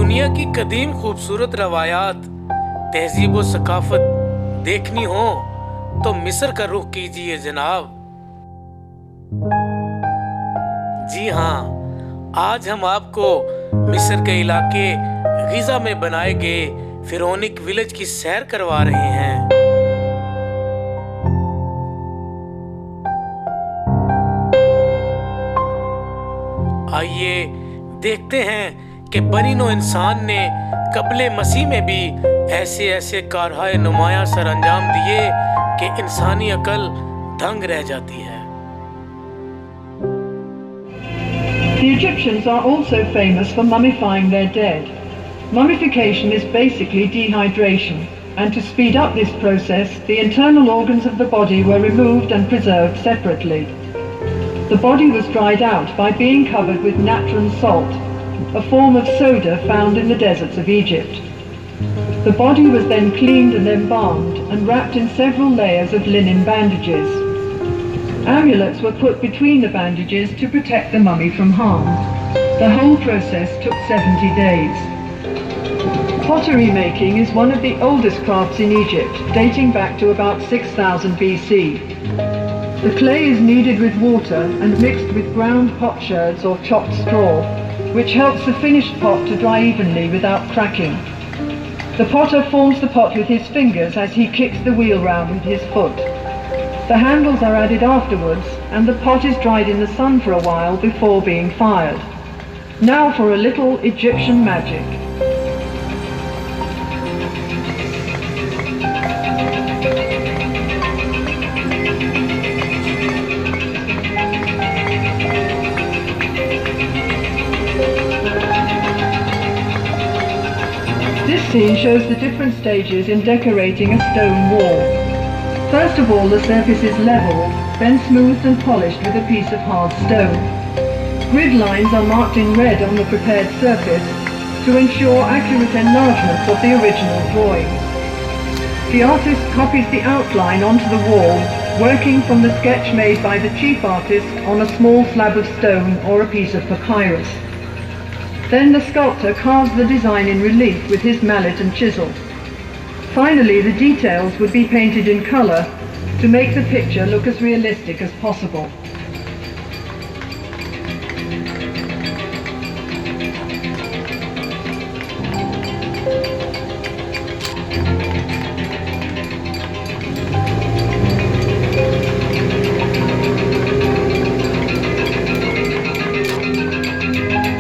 دنیا کی قدیم خوبصورت روایات، تہذیب و ثقافت دیکھنی ہو تو مصر کا رخ کیجیے جناب۔ جی ہاں، آج ہم آپ کو مصر کے علاقے غزہ میں بنائے گئے فرعونک ویلج کی سیر کروا رہے ہیں۔ آئیے دیکھتے ہیں کہ بنی نوع انسان نے قبل مسیح میں بھی ایسے کارہائے نمایاں سر انجام دیے کہ انسانی عقل دنگ رہ جاتی ہے۔ The Egyptians are also famous for mummifying their dead. Mummification is basically dehydration, and to speed up this process, the internal organs of the body were removed and preserved separately. The body was dried out by being covered with natron salt, a form of soda found in the deserts of Egypt. The body was then cleaned and embalmed and wrapped in several layers of linen bandages. Amulets were put between the bandages to protect the mummy from harm. The whole process took 70 days. Pottery making is one of the oldest crafts in Egypt, dating back to about 6000 BC. The clay is kneaded with water and mixed with ground potsherds or chopped straw, which helps the finished pot to dry evenly without cracking. The potter forms the pot with his fingers as he kicks the wheel round with his foot. The handles are added afterwards, and the pot is dried in the sun for a while before being fired. Now for a little Egyptian magic. This scene shows the different stages in decorating a stone wall. First of all, the surface is leveled, then smoothed and polished with a piece of hard stone. Grid lines are marked in red on the prepared surface to ensure accurate enlargements of the original drawing. The artist copies the outline onto the wall, working from the sketch made by the chief artist on a small slab of stone or a piece of papyrus. Then the sculptor carves the design in relief with his mallet and chisel. Finally, the details would be painted in color to make the picture look as realistic as possible.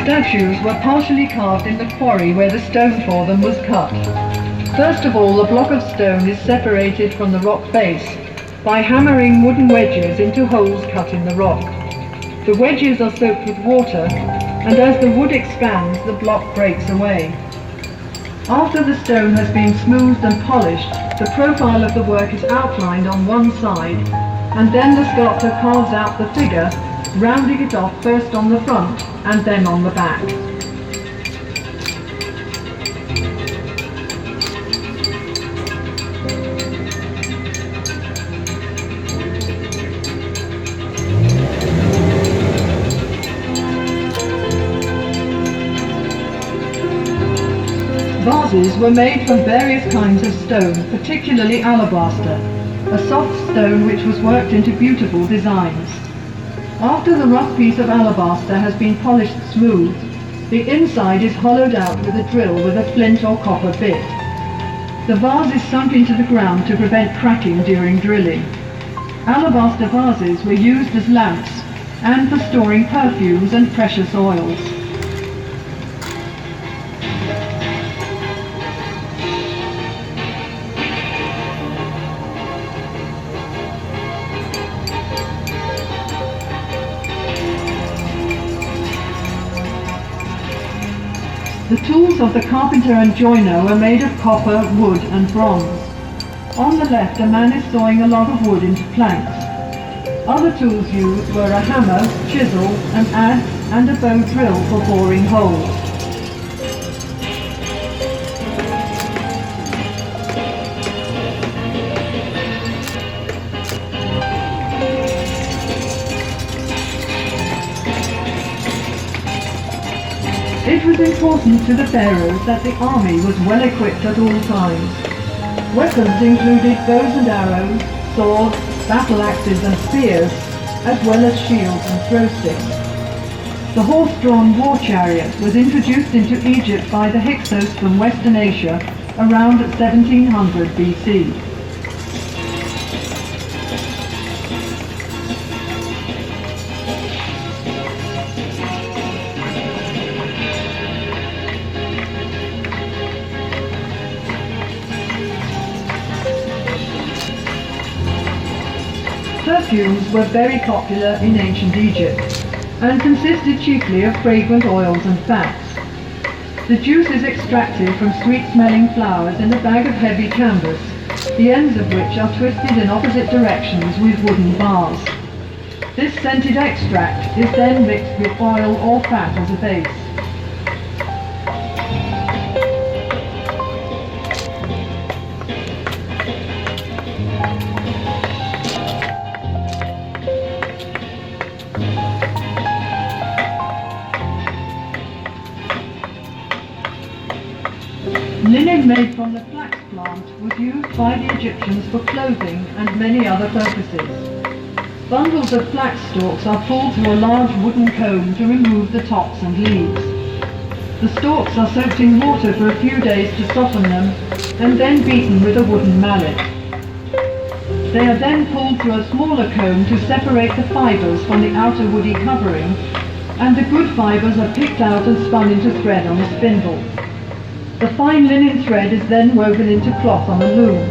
Statues were partially carved in the quarry where the stone for them was cut. First of all, a block of stone is separated from the rock base by hammering wooden wedges into holes cut in the rock. The wedges are soaked with water, and as the wood expands, the block breaks away. After the stone has been smoothed and polished, the profile of the work is outlined on one side, and then the sculptor carves out the figure, rounding it off first on the front and then on the back. Vases were made from various kinds of stone, particularly alabaster, a soft stone which was worked into beautiful designs. After the rough piece of alabaster has been polished smooth, the inside is hollowed out with a drill with a flint or copper bit. The vase is sunk into the ground to prevent cracking during drilling. Alabaster vases were used as lamps and for storing perfumes and precious oils. The tools of the carpenter and joiner were made of copper, wood and bronze. On the left, a man is sawing a log of wood into planks. Other tools used were a hammer, chisel, an adze and a bow drill for boring holes. It was important to the pharaohs that the army was well equipped at all times. Weapons included bows and arrows, swords, battle axes and spears, as well as shields and throw sticks. The horse-drawn war chariot was introduced into Egypt by the Hyksos from Western Asia around 1700 BC. Perfumes were very popular in ancient Egypt and consisted chiefly of fragrant oils and fats. The juice is extracted from sweet-smelling flowers in a bag of heavy canvas, the ends of which are twisted in opposite directions with wooden bars. This scented extract is then mixed with oil or fat as a base. Linen made from the flax plant was used by the Egyptians for clothing and many other purposes. Bundles of flax stalks are pulled through a large wooden comb to remove the tops and leaves. The stalks are soaked in water for a few days to soften them and then beaten with a wooden mallet. They are then pulled through a smaller comb to separate the fibers from the outer woody covering, and the good fibers are picked out and spun into thread on a spindle. The fine linen thread is then woven into cloth on a loom.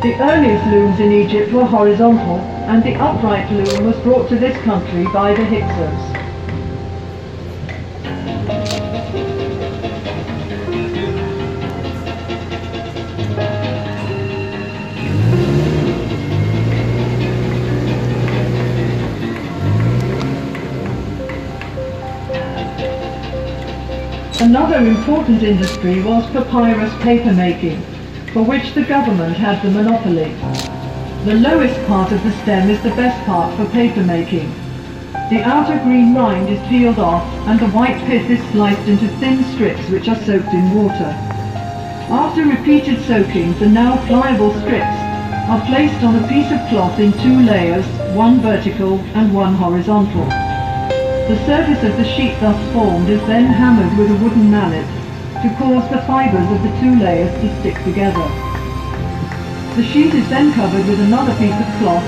The earliest looms in Egypt were horizontal, and the upright loom was brought to this country by the Hyksos. Another important industry was papyrus paper making, for which the government had the monopoly. The lowest part of the stem is the best part for paper making. The outer green rind is peeled off and the white pith is sliced into thin strips which are soaked in water. After repeated soaking, the now pliable strips are placed on a piece of cloth in two layers, one vertical and one horizontal. The surface of the sheet thus formed is then hammered with a wooden mallet to cause the fibers of the two layers to stick together. The sheet is then covered with another piece of cloth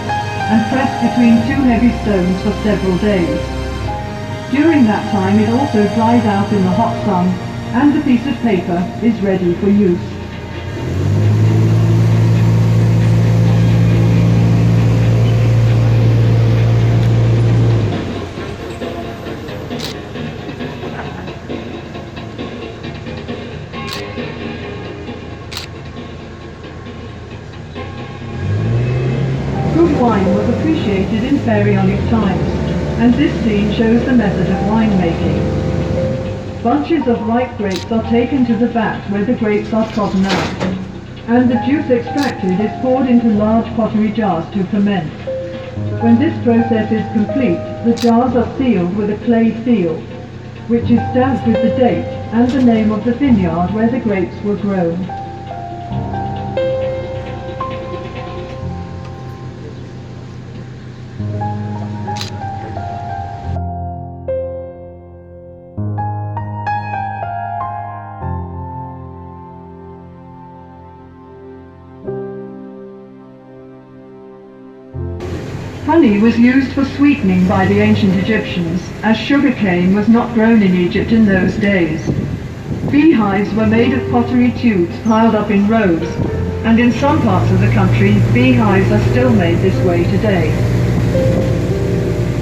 and pressed between two heavy stones for several days. During that time it also dries out in the hot sun and the piece of paper is ready for use. Wine was appreciated in Pharaonic times, and this scene shows the method of winemaking. Bunches of ripe grapes are taken to the vat where the grapes are trodden out, and the juice extracted is poured into large pottery jars to ferment. When this process is complete, the jars are sealed with a clay seal, which is stamped with the date and the name of the vineyard where the grapes were grown. Honey was used for sweetening by the ancient Egyptians, as sugarcane was not grown in Egypt in those days. Beehives were made of pottery tubes piled up in rows, and in some parts of the country, beehives are still made this way today.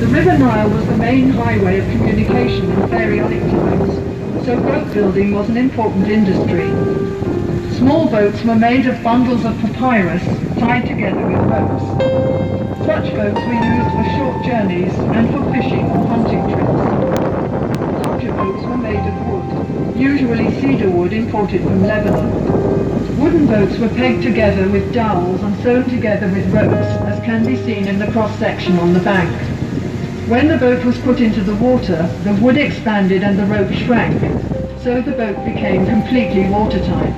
The River Nile was the main highway of communication in Pharaonic times, so boat building was an important industry. Small boats were made of bundles of papyrus tied together with ropes. Such boats were used for short journeys and for fishing or hunting trips. Larger boats were made of wood, usually cedar wood imported from Lebanon. Wooden boats were pegged together with dowels and sewn together with ropes, as can be seen in the cross-section on the bank. When the boat was put into the water, the wood expanded and the rope shrank, so the boat became completely watertight.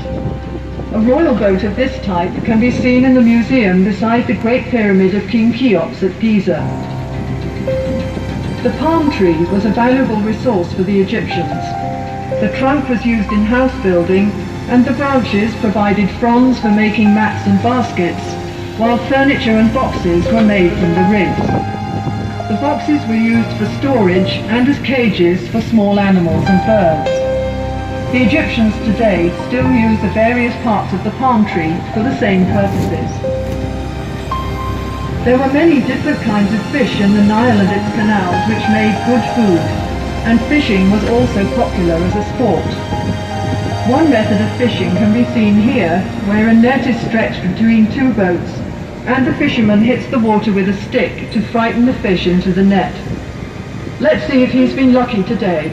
A royal boat of this type can be seen in the museum beside the Great Pyramid of King Cheops at Giza. The palm tree was a valuable resource for the Egyptians. The trunk was used in house building, and the branches provided fronds for making mats and baskets, while furniture and boxes were made from the ribs. The boxes were used for storage and as cages for small animals and birds. The Egyptians today still use the various parts of the palm tree for the same purposes. There were many different kinds of fish in the Nile and its canals which made good food, and fishing was also popular as a sport. One method of fishing can be seen here, where a net is stretched between two boats, and the fisherman hits the water with a stick to frighten the fish into the net. Let's see if he's been lucky today.